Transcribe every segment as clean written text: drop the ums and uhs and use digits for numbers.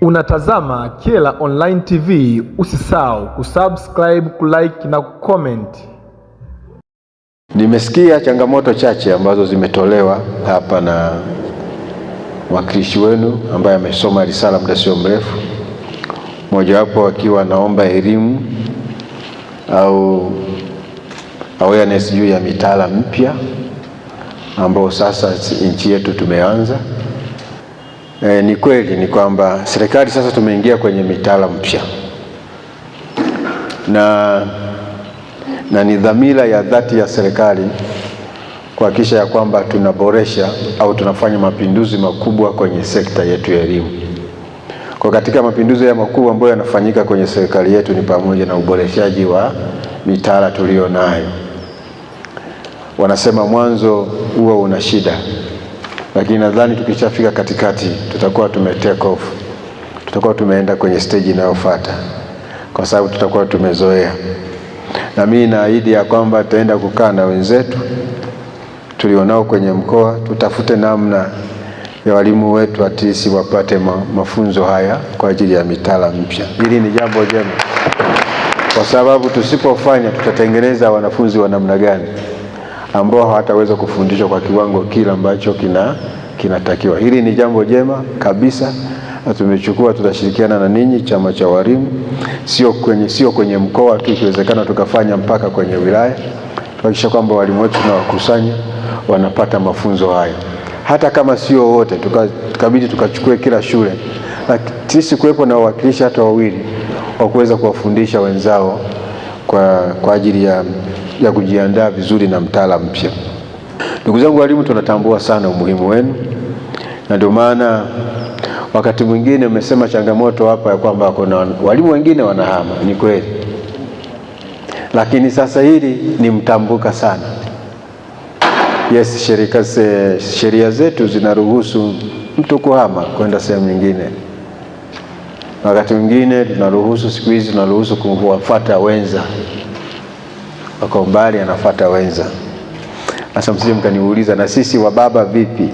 Unatazama Kyela Online TV, usisahau kusubscribe, kulike na kucomment. Nimesikia changamoto chache ambazo zimetolewa hapa na mwakilishi wenu ambaye amesoma risala muda sio mrefu. Mojawapo akiwa naomba elimu au awareness juu ya mitaala mpya ambao sasa nchi yetu tumeanza. Ni kweli ni kwamba serikali sasa tumeingia kwenye mitaala mpya na ni dhamira ya dhati ya serikali kuhakikisha ya kwamba tunaboresha au tunafanya mapinduzi makubwa kwenye sekta yetu ya elimu. Kwa katika mapinduzi ya makubwa ambayo yanafanyika kwenye serikali yetu ni pamoja na uboreshaji wa mitaala tulio nayo. Wanasema mwanzo huwa una shida, lakini nadhani tukishafika katikati tutakuwa take off, tutakuwa tumeenda kwenye stage inayofuata kwa sababu tutakuwa tumezoea. Na mimi naahidi ya kwamba tutaenda kukaa na wenzetu tulionao kwenye mkoa, tutafute namna ya walimu wetu atisi wapate mafunzo haya kwa ajili ya mitaala mpya. Hili ni jambo jema, kwa sababu tusipofanya tutatengeneza wanafunzi wa namna gani ambao hawataweza kufundishwa kwa kiwango kile ambacho kinatakiwa. Hili ni jambo jema kabisa, na tumechukua, tutashirikiana na ninyi chama cha walimu, sio kwenye mkoa tu, ikiwezekana tukafanya mpaka kwenye wilaya, tuhakikisha kwamba walimu wetu tunawakusanya wanapata mafunzo hayo. Hata kama sio wote, tukabidi tukachukue kila shule, sisi kuwepo na wawakilishi hata wawili wa kuweza kuwafundisha wenzao kwa ajili ya kujiandaa vizuri na mtaala mpya. Ndugu zangu walimu, tunatambua sana umuhimu wenu, na ndio maana wakati mwingine umesema changamoto hapa ya kwamba kuna walimu wengine wanahama. Ni kweli, lakini sasa hili ni mtambuka sana. Yes, sheria zetu zinaruhusu mtu kuhama kwenda sehemu nyingine. Wakati mwingine tunaruhusu, siku hizi tunaruhusu kuwafuata wenza, wako mbali anafuata wenza. Sasa msije mkaniuliza na sisi wababa vipi?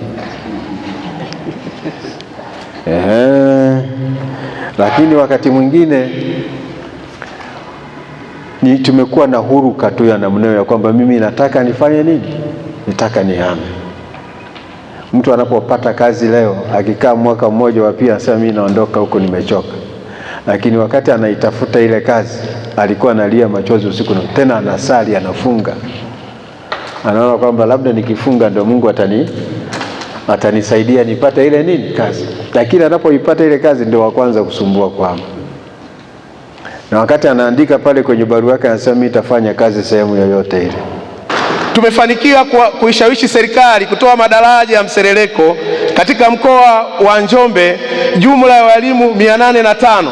Lakini wakati mwingine tumekuwa na huruka tu ya namna ya kwamba mimi nataka nifanye nini? Nataka nihame. Mtu anapopata kazi leo, akikaa mwaka mmoja wa pili anasema mimi naondoka huko, nimechoka. Lakini wakati anaitafuta ile kazi, alikuwa analia machozi usiku, tena anasali, anafunga. Anaona kwamba labda nikifunga ndio Mungu atanisaidia nipate ile nini kazi. Lakini anapoipata ile kazi ndio wa kwanza kusumbua kwao. Na wakati anaandika pale kwenye barua yake anasema mimi nitafanya kazi sehemu yoyote ile. Tumefanikiwa kuishawishi serikali kutoa madaraja ya mseleleko katika mkoa wa Njombe. Jumla ya walimu 805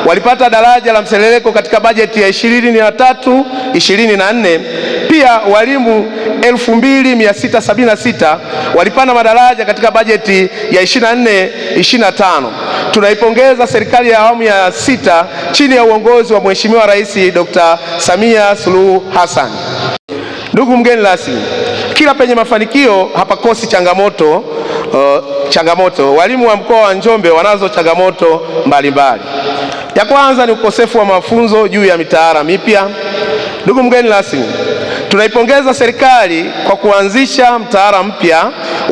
walipata daraja la mseleleko katika bajeti ya 23-24. Pia walimu 2676 walipanda madaraja katika bajeti ya 24-25. Tunaipongeza serikali ya awamu ya 6 chini ya uongozi wa Mheshimiwa Rais Dr. Samia Suluhu Hassan. Ndugu mgeni rasmi, kila penye mafanikio hapakosi changamoto. Walimu wa mkoa wa Njombe wanazo changamoto mbalimbali. Ya kwanza ni ukosefu wa mafunzo juu ya mitaala mipya. Ndugu mgeni rasmi, tunaipongeza serikali kwa kuanzisha mtaala mpya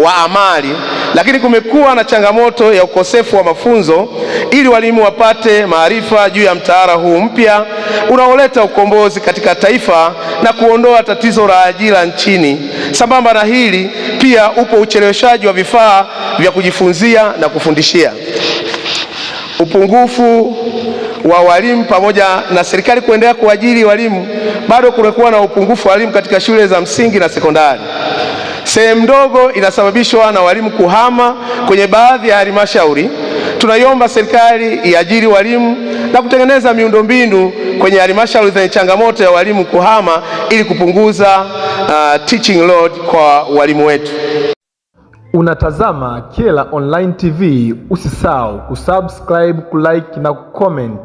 wa amali, lakini kumekuwa na changamoto ya ukosefu wa mafunzo ili walimu wapate maarifa juu ya mtaala huu mpya unaoleta ukombozi katika taifa na kuondoa tatizo la ajira nchini. Sambamba na hili, pia upo ucheleweshaji wa vifaa vya kujifunzia na kufundishia. Upungufu wa walimu pamoja na serikali kuendelea kuajiri walimu, bado kumekuwa na upungufu wa walimu katika shule za msingi na sekondari. Sehemu ndogo inasababishwa na walimu kuhama kwenye baadhi ya halmashauri. Tunaiomba serikali iajiri walimu na kutengeneza miundombinu kwenye halmashauri zenye changamoto ya walimu kuhama ili kupunguza teaching load kwa walimu wetu. Unatazama Kyela Online TV, usisahau kusubscribe, kulike na kucomment.